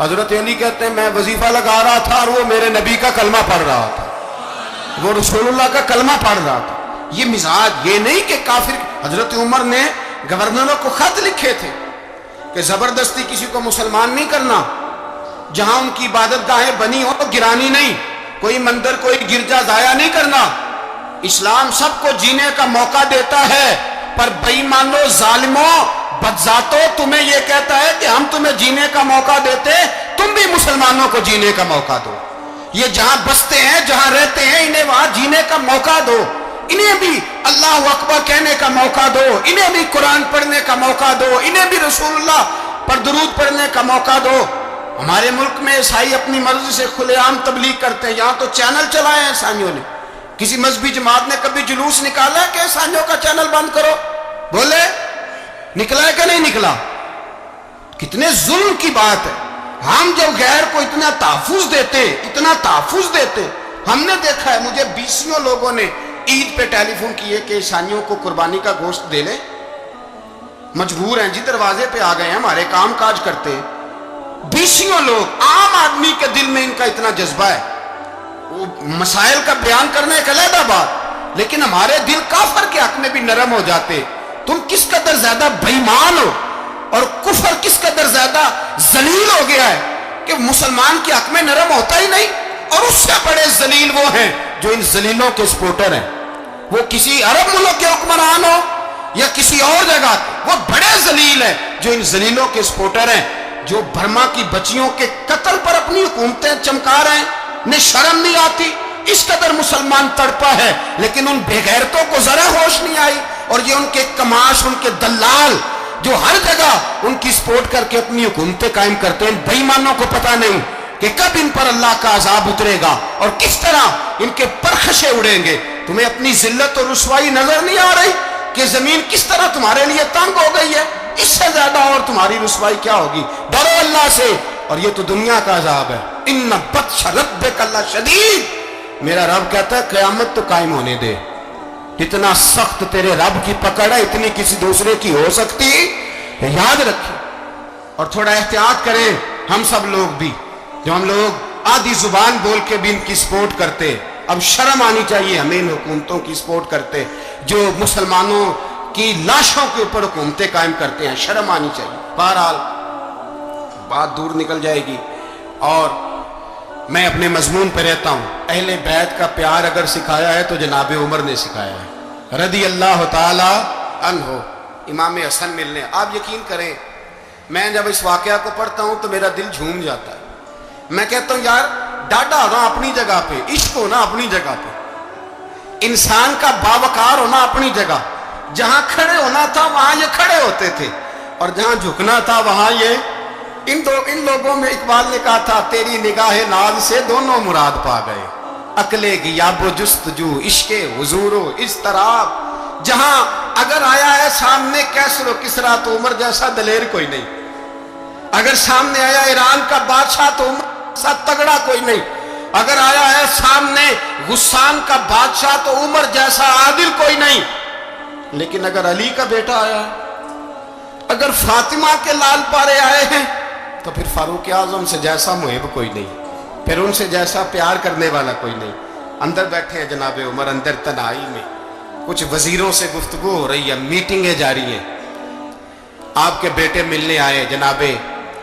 حضرت علی کہتے ہیں میں وظیفہ لگا رہا تھا اور وہ میرے نبی کا کلمہ پڑھ رہا تھا، وہ رسول اللہ کا کلمہ پڑھ رہا تھا۔ یہ مزاج، یہ نہیں کہ کافر۔ حضرت عمر نے گورنروں کو خط لکھے تھے کہ زبردستی کسی کو مسلمان نہیں کرنا، جہاں ان کی عبادت گاہیں بنی ہو گرانی نہیں، کوئی مندر کوئی گرجا ضائع نہیں کرنا۔ اسلام سب کو جینے کا موقع دیتا ہے، پر بے ایمانو، ظالموں، بدذاتوں، تمہیں یہ کہتا ہے کہ ہم تمہیں جینے کا موقع دیتے، تم بھی مسلمانوں کو جینے کا موقع دو۔ یہ جہاں بستے ہیں، جہاں رہتے ہیں، انہیں وہاں جینے کا موقع دو، انہیں بھی اللہ اکبر کہنے کا موقع دو، انہیں بھی قرآن پڑھنے کا موقع دو، انہیں بھی رسول اللہ پر درود پڑھنے کا موقع دو۔ ہمارے ملک میں عیسائی اپنی مرضی سے کھلے عام تبلیغ کرتے ہیں، یہاں تو چینل چلائے ہیں عیسائیوں نے۔ کسی مذہبی جماعت نے کبھی جلوس نکالا ہے کہ عیسائیوں کا چینل بند کرو؟ بولے نکلا ہے کہ نہیں نکلا؟ کتنے ظلم کی بات ہے۔ ہم جب غیر کو اتنا تحفظ دیتے، ہم نے دیکھا ہے، مجھے بیسیوں لوگوں نے عید پہ ٹیلی فون کیے کہ عیسائیوں کو قربانی کا گوشت دے لیں، مجبور ہیں جی، دروازے پہ آ گئے ہیں، ہمارے کام کاج کرتے ہیں۔ بیسیوں لوگ، عام آدمی کے دل میں ان کا اتنا جذبہ ہے، وہ مسائل کا بیان کرنے ایک علیحدہ بات، لیکن ہمارے دل کافر کے حق میں بھی نرم ہو جاتے۔ تم کس قدر زیادہ بے ایمان ہو اور کفر کس قدر زیادہ ذلیل ہو گیا ہے کہ مسلمان کے حق میں نرم ہوتا ہی نہیں۔ اور اس سے بڑے ذلیل وہ ہیں جو ان ذلیلوں کے سپورٹر ہیں، وہ کسی عرب ملک کے حکمران ہو یا کسی اور جگہ، وہ بڑے ذلیل ہیں جو ان ذلیلوں کے سپورٹر ہیں، جو برما کی بچیوں کے قتل پر اپنی حکومتیں چمکا رہے ہیں، انہیں شرم نہیں آتی۔ اس قدر مسلمان تڑپا ہے، لیکن ان بے غیرتوں کو ذرا ہوش نہیں آئی، اور یہ ان کے کماش، ان کے دلال جو ہر جگہ ان کی سپورٹ کر کے اپنی حکومتیں قائم کرتے ہیں، بے ایمانوں کو پتہ نہیں کہ کب ان پر اللہ کا عذاب اترے گا اور کس طرح ان کے پرخشے اڑیں گے۔ تمہیں اپنی ذلت اور رسوائی نظر نہیں آ رہی کہ زمین کس طرح تمہارے لیے تنگ ہو گئی ہے؟ اس سے زیادہ اور تمہاری رسوائی کیا ہوگی؟ ڈرو اللہ سے، اور یہ تو دنیا کا عذاب ہے۔ ان بطش ربک لشدید، میرا رب کہتا ہے قیامت تو قائم ہونے دے، اتنا سخت تیرے رب کی پکڑ ہے، اتنی کسی دوسرے کی ہو سکتی؟ یاد رکھیں اور تھوڑا احتیاط کریں۔ ہم سب لوگ بھی، جو ہم لوگ آدھی زبان بول کے بھی ان کی سپورٹ کرتے، اب شرم آنی چاہیے ہمیں ان حکومتوں کی سپورٹ کرتے جو مسلمانوں کی لاشوں کے اوپر حکومتیں قائم کرتے ہیں، شرم آنی چاہیے۔ بہرحال بات دور نکل جائے گی، اور میں اپنے مضمون پہ رہتا ہوں۔ اہل بیت کا پیار اگر سکھایا ہے تو جناب عمر نے سکھایا ہے رضی اللہ تعالی عنہ، امام حسن ملنے۔ آپ یقین کریں، میں جب اس واقعہ کو پڑھتا ہوں تو میرا دل جھوم جاتا ہے۔ میں کہتا ہوں یار، ڈاڈا ہونا اپنی جگہ پہ، عشق ہونا اپنی جگہ پہ، انسان کا باوقار ہونا اپنی جگہ، جہاں کھڑے ہونا تھا وہاں یہ کھڑے ہوتے تھے، اور جہاں جھکنا تھا وہاں یہ ان لوگوں میں اقبال نے کہا تھا تیری نگاہ ناز سے دونوں مراد پا گئے، عقل غیاب و جستجو، عشق حضور و اضطراب۔ جہاں اگر آیا ہے سامنے کیسر و کسرا تو عمر جیسا دلیر کوئی نہیں، اگر سامنے آیا ایران کا بادشاہ تو عمر جیسا تگڑا کوئی نہیں، اگر آیا ہے سامنے غسان کا بادشاہ تو عمر جیسا عادل کوئی نہیں، لیکن اگر علی کا بیٹا آیا ہے، اگر فاطمہ کے لال پارے آئے ہیں، تو پھر فاروق اعظم سے جیسا محب کوئی نہیں، پھر ان سے جیسا پیار کرنے والا کوئی نہیں۔ اندر بیٹھے ہیں جناب عمر، اندر تنہائی میں کچھ وزیروں سے گفتگو ہو رہی ہے، میٹنگیں جاری ہیں۔ آپ کے بیٹے ملنے آئے جناب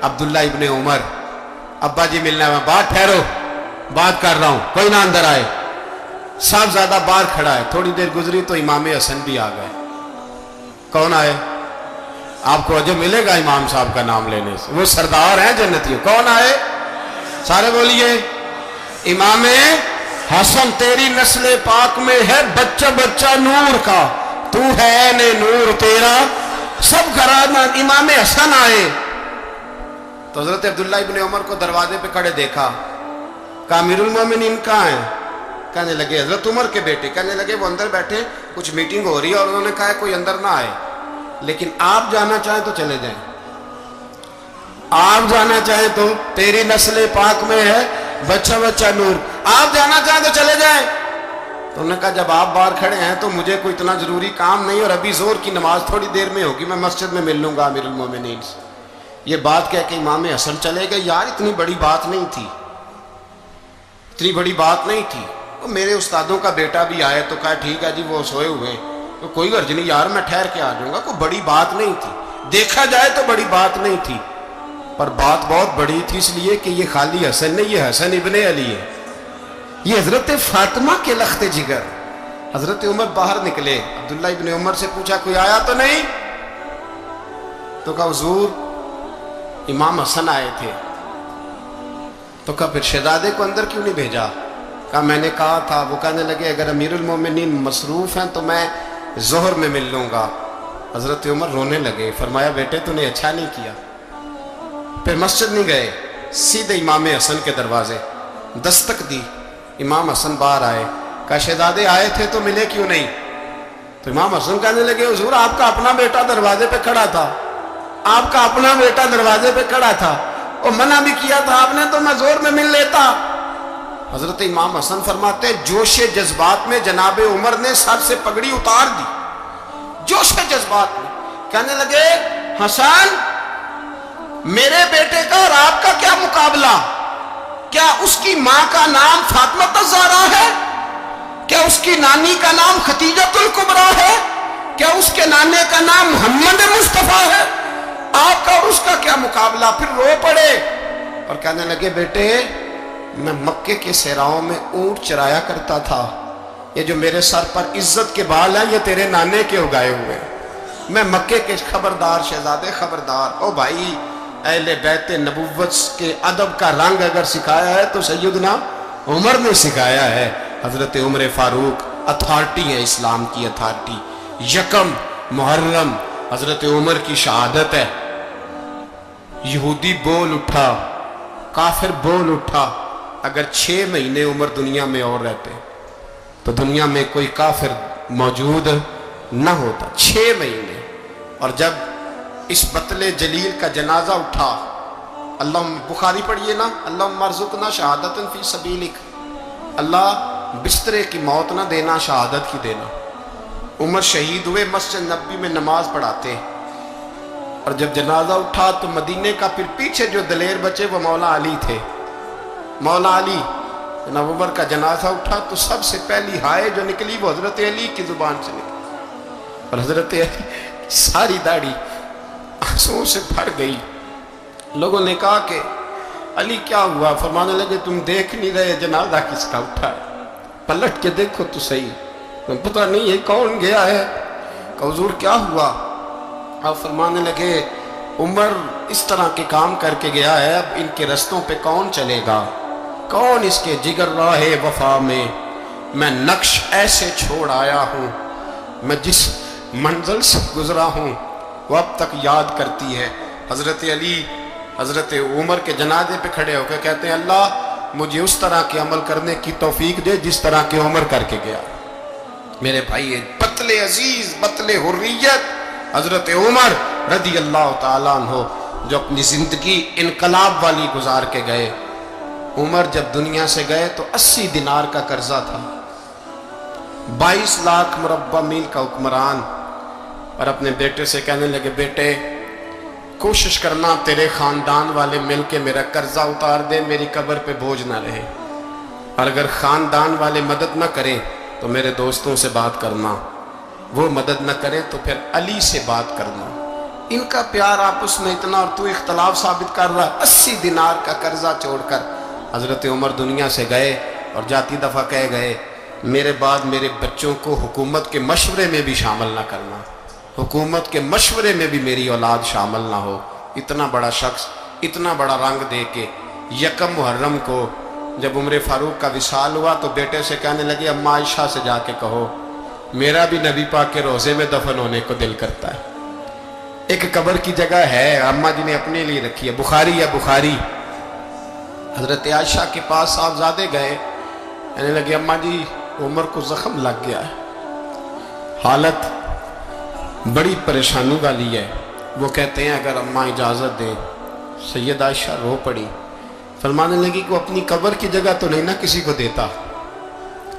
عبداللہ ابن عمر، ابا جی ملنا ہے، بات ٹھہرو، بات کر رہا ہوں، کوئی نہ اندر آئے۔ صاحبزادہ باہر کھڑا ہے، تھوڑی دیر گزری تو امام حسن بھی آ گئے۔ کون آئے؟ آپ کو عجب ملے گا امام صاحب کا نام لینے سے، وہ سردار ہیں جنتیوں۔ کون آئے؟ سارے بولیے، امام حسن، تیری نسل پاک میں ہے بچہ بچہ نور کا، تو ہے نے نور تیرا سب گھرانہ۔ امام حسن آئے تو حضرت عبداللہ ابن عمر کو دروازے پہ کھڑے دیکھا، کہا امیر المومنین کہاں ہیں؟ کہنے لگے حضرت عمر کے بیٹے، کہنے لگے وہ اندر بیٹھے، کچھ میٹنگ ہو رہی ہے، اور انہوں نے کہا ہے کوئی اندر نہ آئے، لیکن آپ جانا چاہیں تو چلے جائیں، آپ جانا چاہیں تو، تیری نسل پاک میں ہے بچہ بچہ نور، آپ جانا چاہیں تو چلے جائیں۔ تو انہوں نے کہا جب آپ باہر کھڑے ہیں تو مجھے کوئی اتنا ضروری کام نہیں، اور ابھی زور کی نماز تھوڑی دیر میں ہوگی، میں مسجد میں مل لوں گا امیر المومنین سے۔ یہ بات کہہ کے امام حسن چلے گئے. یار اتنی بڑی بات نہیں تھی, اتنی بڑی بات نہیں تھی. وہ میرے استادوں کا بیٹا بھی آئے تو کہا ٹھیک ہے جی وہ سوئے ہوئے, تو کوئی غرض نہیں یار میں ٹھہر کے آ جاؤں گا, کوئی بڑی بات نہیں تھی. دیکھا جائے تو بڑی بات نہیں تھی, پر بات بہت بڑی تھی اس لیے کہ یہ خالی حسن نہیں, یہ حسن ابن علی ہے, یہ حضرت فاطمہ کے لخت جگر. حضرت عمر باہر نکلے, عبداللہ ابن عمر سے پوچھا کوئی آیا تو نہیں؟ تو کہا حضور امام حسن آئے تھے. تو کہا پھر شہزادے کو اندر کیوں نہیں بھیجا؟ کہا میں نے کہا تھا. وہ کہنے لگے اگر امیر المومنین مصروف ہیں تو میں ظہر میں مل لوں گا. حضرت عمر رونے لگے, فرمایا بیٹے تو نے اچھا نہیں کیا. پھر مسجد نہیں گئے, سیدھے امام حسن کے دروازے دستک دی. امام حسن باہر آئے, کہا شہزادے آئے تھے تو ملے کیوں نہیں؟ تو امام حسن کہنے لگے حضور آپ کا اپنا بیٹا دروازے پہ کھڑا تھا, آپ کا اپنا بیٹا دروازے پہ کھڑا تھا, اور منع بھی کیا تھا آپ نے تو میں زور میں مل لیتا. حضرت امام حسن فرماتے جوش جذبات میں جناب عمر نے سر سے پگڑی اتار دی, جوش جذبات میں. کہنے لگے حسن میرے بیٹے کا اور آپ کا کیا مقابلہ؟ کیا اس کی ماں کا نام فاطمہ الزہرا ہے؟ کیا اس کی نانی کا نام خدیجۃ الکبریٰ ہے؟ کیا اس کے نانے کا نام محمد مصطفیٰ ہے؟ آپ کا اور اس کا کیا مقابلہ؟ پھر رو پڑے اور کہنے لگے بیٹے میں مکے کے صحراؤں میں اونٹ چرایا کرتا تھا, یہ جو میرے سر پر عزت کے بال ہیں یہ تیرے نانے کے اگائے ہوئے. میں مکے کے خبردار شہزادے خبردار. او بھائی اہل بیت نبوت کے ادب کا رنگ اگر سکھایا ہے تو سیدنا عمر نے سکھایا ہے. حضرت عمر فاروق اتھارٹی ہے, اسلام کی اتھارٹی. یکم محرم حضرت عمر کی شہادت ہے. یہودی بول اٹھا, کافر بول اٹھا, اگر 6 مہینے عمر دنیا میں اور رہتے تو دنیا میں کوئی کافر موجود نہ ہوتا. 6 مہینے. اور جب اس بطل جلیل کا جنازہ اٹھا, اللہ بخاری پڑھیے نا, اللہم ارزقنا شہادت فی سبیلک, اللہ بسترے کی موت نہ دینا, شہادت کی دینا. عمر شہید ہوئے, مسجد نبوی میں نماز پڑھاتے, اور جب جنازہ اٹھا تو مدینے کا پھر پیچھے جو دلیر بچے وہ مولا علی تھے. مولا علی جناب عمر کا جنازہ اٹھا تو سب سے پہلی ہائے جو نکلی وہ حضرت علی کی زبان سے نکلی, اور حضرت علی ساری داڑھی آنسوؤں سے بھر گئی. لوگوں نے کہا کہ علی کیا ہوا؟ فرمانے لگے تم دیکھ نہیں رہے جنازہ کس کا اٹھا ہے, پلٹ کے دیکھو تو صحیح, تمہیں پتہ نہیں یہ کون گیا ہے؟ کہ حضور کیا ہوا؟ آپ فرمانے لگے عمر اس طرح کے کام کر کے گیا ہے, اب ان کے رستوں پہ کون چلے گا؟ کون اس کے جگر راہ وفا میں؟ میں نقش ایسے چھوڑ آیا ہوں, میں جس منزل سے گزرا ہوں وہ اب تک یاد کرتی ہے. حضرت علی حضرت عمر کے جنازے پہ کھڑے ہو کے کہتے ہیں اللہ مجھے اس طرح کے عمل کرنے کی توفیق دے جس طرح کے عمر کر کے گیا. میرے بھائی بطل عزیز, بطل حریت حضرت عمر رضی اللہ تعالیٰ عنہ جو اپنی زندگی انقلاب والی گزار کے گئے. عمر جب دنیا سے گئے تو 80 دینار کا قرضہ تھا, 22 لاکھ مربع میل کا حکمران, اور اپنے بیٹے سے کہنے لگے بیٹے کوشش کرنا تیرے خاندان والے مل کے میرا قرضہ اتار دے, میری قبر پہ بوجھ نہ رہے, اور اگر خاندان والے مدد نہ کریں تو میرے دوستوں سے بات کرنا, وہ مدد نہ کریں تو پھر علی سے بات کرنا. ان کا پیار آپس میں اتنا, اور تو اختلاف ثابت کر رہا. 80 دینار کا قرضہ چھوڑ کر حضرت عمر دنیا سے گئے, اور جاتی دفعہ کہہ گئے میرے بعد میرے بچوں کو حکومت کے مشورے میں بھی شامل نہ کرنا, حکومت کے مشورے میں بھی میری اولاد شامل نہ ہو. اتنا بڑا شخص اتنا بڑا رنگ دے کے یکم محرم کو جب عمر فاروق کا وصال ہوا تو بیٹے سے کہنے لگے اماں عائشہ سے جا کے کہو میرا بھی نبی پاک کے روزے میں دفن ہونے کو دل کرتا ہے. ایک قبر کی جگہ ہے اماں جی نے اپنے لیے رکھی ہے, بخاری ہے بخاری. حضرت عائشہ کے پاس صاحبزادے گئے, کہنے لگے اماں جی عمر کو زخم لگ گیا ہے, حالت بڑی پریشانی والی ہے. وہ کہتے ہیں اگر اماں اجازت دیں. سید عائشہ رو پڑی, فرمانے لگی کہ وہ اپنی قبر کی جگہ تو نہیں نا کسی کو دیتا,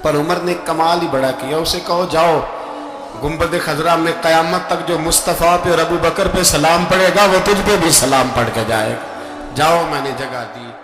پر عمر نے کمال ہی بڑا کیا, اسے کہو جاؤ گنبد خضرا میں قیامت تک جو مصطفیٰ پہ اور ابو بکر پہ سلام پڑے گا وہ تجھ پہ بھی سلام پڑھ کے جائے گا. جاؤ میں نے جگہ دی.